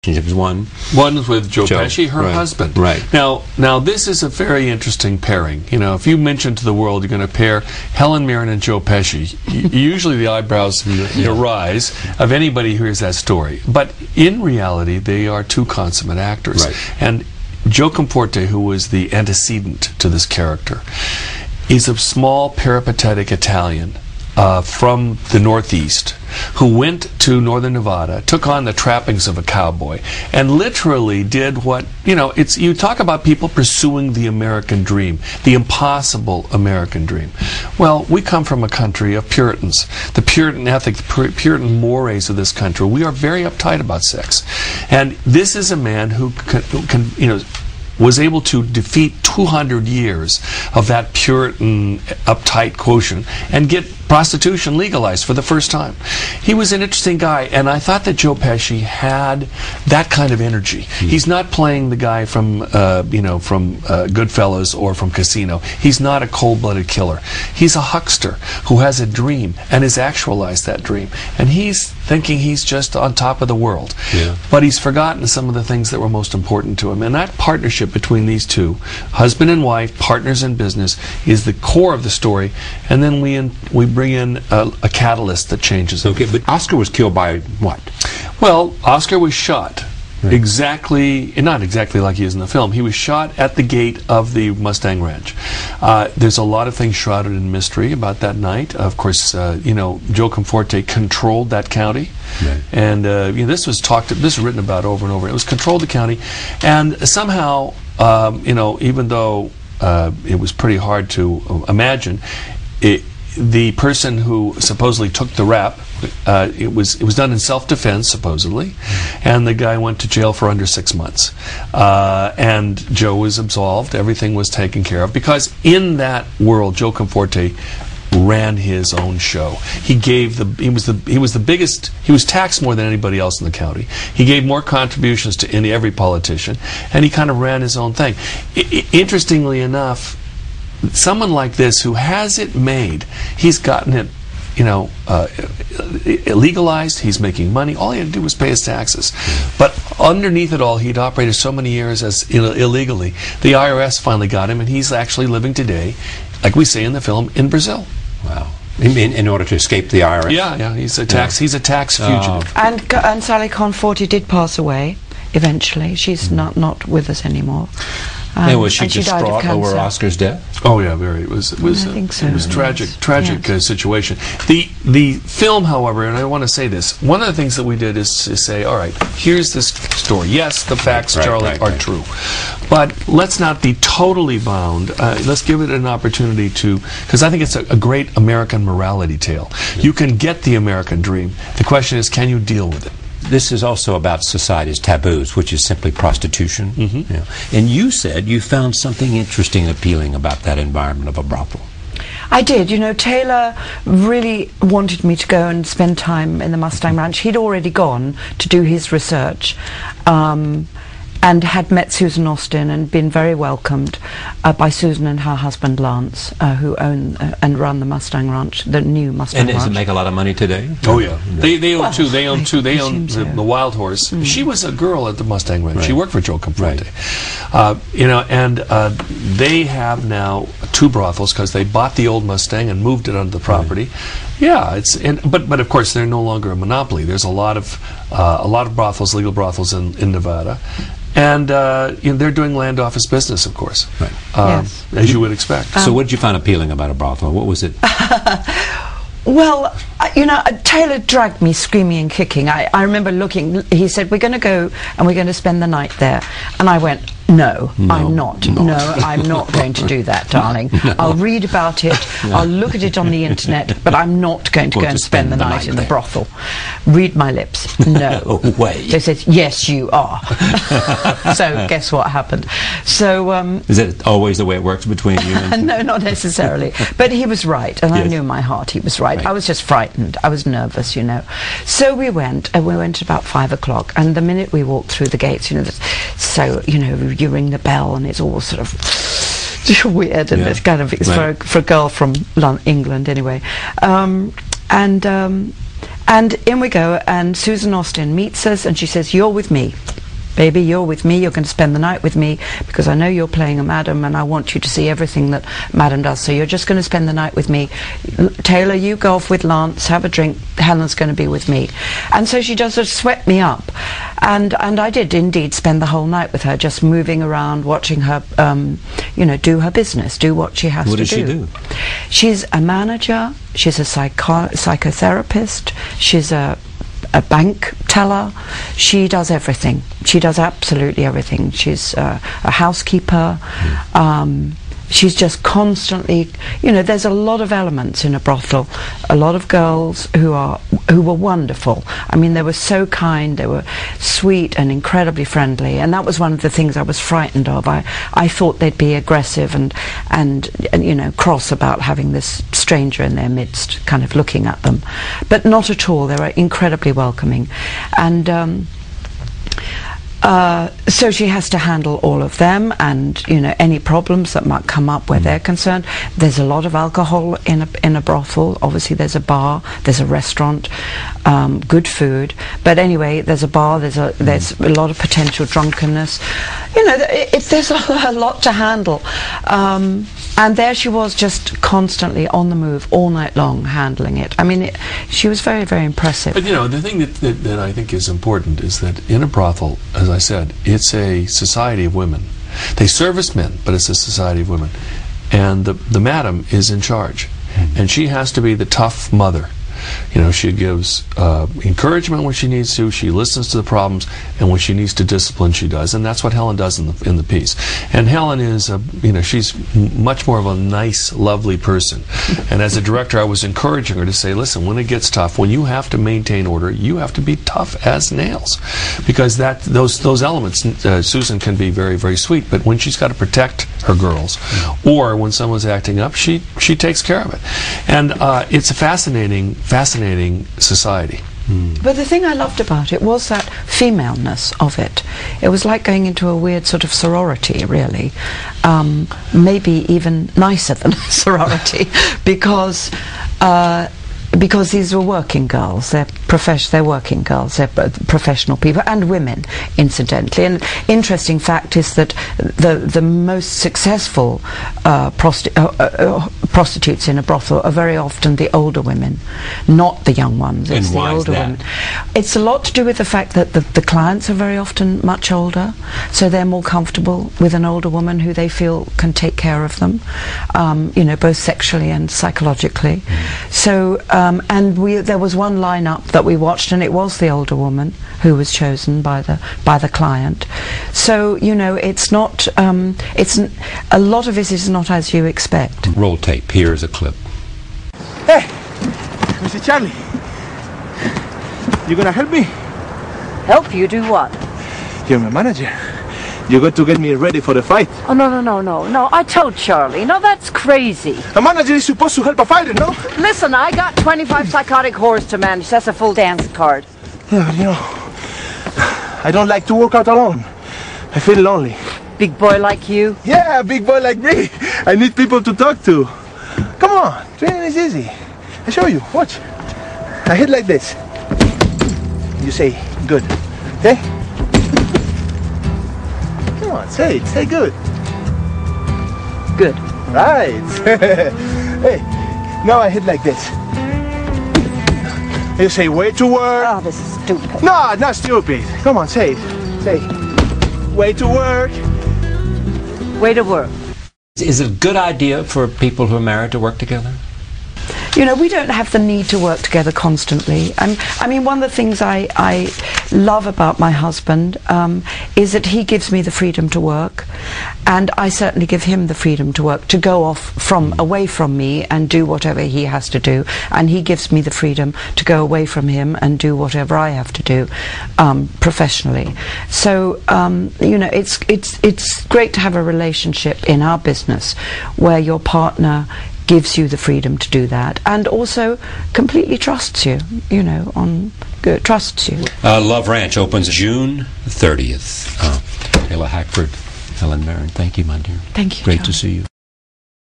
One was with Joe Pesci, her husband. Right. Now this is a very interesting pairing. You know, if you mention to the world you're going to pair Helen Mirren and Joe Pesci, usually the eyebrows rise of anybody who hears that story. But in reality, they are two consummate actors. Right. And Joe Conforte, who was the antecedent to this character, is a small peripatetic Italian from the Northeast, who went to northern Nevada, took on the trappings of a cowboy, and literally did what, you know, you talk about people pursuing the American dream, the impossible American dream. Well, we come from a country of Puritans. The Puritan ethic, the Puritan mores of this country, we are very uptight about sex. And this is a man who can you know, was able to defeat 200 years of that Puritan uptight quotient and get prostitution legalized for the first time. He was an interesting guy, and I thought that Joe Pesci had that kind of energy. He's not playing the guy from Goodfellas or from Casino. He's not a cold-blooded killer. He's a huckster who has a dream and has actualized that dream. And he's thinking he's just on top of the world. Yeah. But he's forgotten some of the things that were most important to him. And that partnership between these two, husband and wife, partners in business, is the core of the story. And then we bring in a catalyst that changes it. Okay, but Oscar was killed by what? Well, Oscar was shot. Right. Not exactly like he is in the film. He was shot at the gate of the Mustang Ranch. There's a lot of things shrouded in mystery about that night. Of course, you know, Joe Conforte controlled that county, right. And you know, this was written about over and over. It was controlled the county, and somehow, you know, even though it was pretty hard to imagine, the person who supposedly took the rap, it was done in self-defense, supposedly, and the guy went to jail for under 6 months. And Joe was absolved. Everything was taken care of, because in that world, Joe Conforte ran his own show. He was the biggest. He was taxed more than anybody else in the county. He gave more contributions to every politician, and he kind of ran his own thing. Interestingly enough, someone like this who has it made, he's gotten it, you know, legalized, he's making money, all he had to do was pay his taxes. But underneath it all, he'd operated so many years as illegally, the IRS finally got him, and he's actually living today, like we say in the film, in Brazil. Wow. In order to escape the IRS? Yeah, he's a tax fugitive. And Sally Conforti did pass away eventually. She's not with us anymore. And was she distraught over Oscar's death? Oh yeah, very. It was tragic situation. The film, however, and I want to say this, one of the things that we did is to say, all right, here's this story. Yes, the facts, Charlie, are true, but let's not be totally bound. Let's give it an opportunity to, because I think it's a great American morality tale. Yeah. You can get the American dream. The question is, can you deal with it? This is also about society's taboos, which is simply prostitution. Mm-hmm. Yeah. And you said you found something interesting, appealing about that environment of a brothel. I did. You know, Taylor really wanted me to go and spend time in the Mustang Ranch. He'd already gone to do his research, and had met Susan Austin and been very welcomed by Susan and her husband Lance, who own and run the Mustang Ranch, the new Mustang Ranch. And does it make a lot of money today? Oh yeah, they own two. They own the Wild Horse. She was a girl at the Mustang Ranch. Right. She worked for Joe Conforte. Right. You know, and they have now 2 brothels because they bought the old Mustang and moved it onto the property. Right. Yeah, but of course they're no longer a monopoly. There's a lot of brothels, legal brothels in Nevada. And you know, they're doing land office business, of course, right. Yes. As you would expect. So what did you find appealing about a brothel? What was it? Well, you know, Taylor dragged me screaming and kicking. I remember looking, he said, we're going to go and we're going to spend the night there. And I went, no, I'm not. No, I'm not going to do that, darling. No. I'll read about it, I'll look at it on the internet, but I'm not going to go and spend the night in the brothel. Read my lips. No. No way. They said, yes, you are. So guess what happened? So is it always the way it works between you and no, not necessarily. But he was right, and yes. I knew in my heart he was right. I was just frightened. I was nervous, you know. So we went, and we went at about 5 o'clock, and the minute we walked through the gates, you know, so, you know, you ring the bell and it's all sort of weird, and it's kind of, it's for a girl from England anyway. And in we go, and Susan Austin meets us, and she says, you're with me. baby, you're with me, you're going to spend the night with me, because I know you're playing a madam and I want you to see everything that madam does, so you're just going to spend the night with me. Taylor, you go off with Lance, have a drink, Helen's going to be with me. And so she just sort of swept me up, and I did indeed spend the whole night with her, just moving around, watching her you know, do her business, do what she has to do. What does she do? She's a manager, she's a psychotherapist, she's a bank teller. She does everything. She does absolutely everything. She's a housekeeper. She's just constantly, you know, there's a lot of elements in a brothel. A lot of girls who were wonderful. I mean, they were so kind, they were sweet and incredibly friendly, and that was one of the things I was frightened of. I thought they'd be aggressive and you know, cross about having this stranger in their midst kind of looking at them, but not at all. They were incredibly welcoming. And so she has to handle all of them, and you know, any problems that might come up where they're concerned. There's a lot of alcohol in a brothel. Obviously there's a bar, there's a restaurant, good food, but anyway, there's a bar, there's a lot of potential drunkenness. You know, there's a lot to handle, and there she was, just constantly on the move all night long, handling it. I mean, she was very, very impressive. But you know, the thing that I think is important is that in a brothel, as I said, it's a society of women. They service men, but it's a society of women. And the madam is in charge. And she has to be the tough mother. You know, she gives encouragement when she needs to, she listens to the problems, and when she needs to discipline, she does. And that's what Helen does in the piece. And Helen is, you know, she's much more of a nice, lovely person. And as a director, I was encouraging her to say, listen, when it gets tough, when you have to maintain order, you have to be tough as nails. Because those elements, Susan can be very, very sweet, but when she's got to protect her girls, or when someone's acting up, she takes care of it. And it's a fascinating society. But the thing I loved about it was that femaleness of it. It was like going into a weird sort of sorority, really. Maybe even nicer than a sorority, because these were working girls. They're working girls. They're professional people, and women, incidentally. And interesting fact is that the most successful prostitutes in a brothel are very often the older women, not the young ones. It's and the why older is that? women. It's a lot to do with the fact that the clients are very often much older, so they're more comfortable with an older woman who they feel can take care of them, you know, both sexually and psychologically. So. And there was one lineup that we watched, and it was the older woman who was chosen by the client. So you know, it's not. A lot of it is not as you expect. Roll tape. Here's a clip. Hey, Mr. Charlie, you gonna help me? Help you do what? You're my manager. You're going to get me ready for the fight. Oh, no, I told Charlie. No, that's crazy. A manager is supposed to help a fighter, no? Listen, I got 25 psychotic whores to manage. That's a full dance card. Yeah, but you know, I don't like to work out alone. I feel lonely. Big boy like you? Yeah, a big boy like me. I need people to talk to. Come on, training is easy. I show you, watch. I hit like this. You say, good, okay? Come on, say it, say good. Good. Right. Hey, now I hit like this. You say, way to work. Oh, this is stupid. No, not stupid. Come on, say it. Say, way to work. Way to work. Is it a good idea for people who are married to work together? You know, we don't have the need to work together constantly. I mean, one of the things I love about my husband is that he gives me the freedom to work, and I certainly give him the freedom to work, to go off away from me and do whatever he has to do, and he gives me the freedom to go away from him and do whatever I have to do professionally. So you know, it's great to have a relationship in our business where your partner gives you the freedom to do that, and also completely trusts you, you know, trusts you. Love Ranch opens June 30th. Taylor Hackford, Helen Mirren, thank you, my dear. Thank you, Great John. to see you.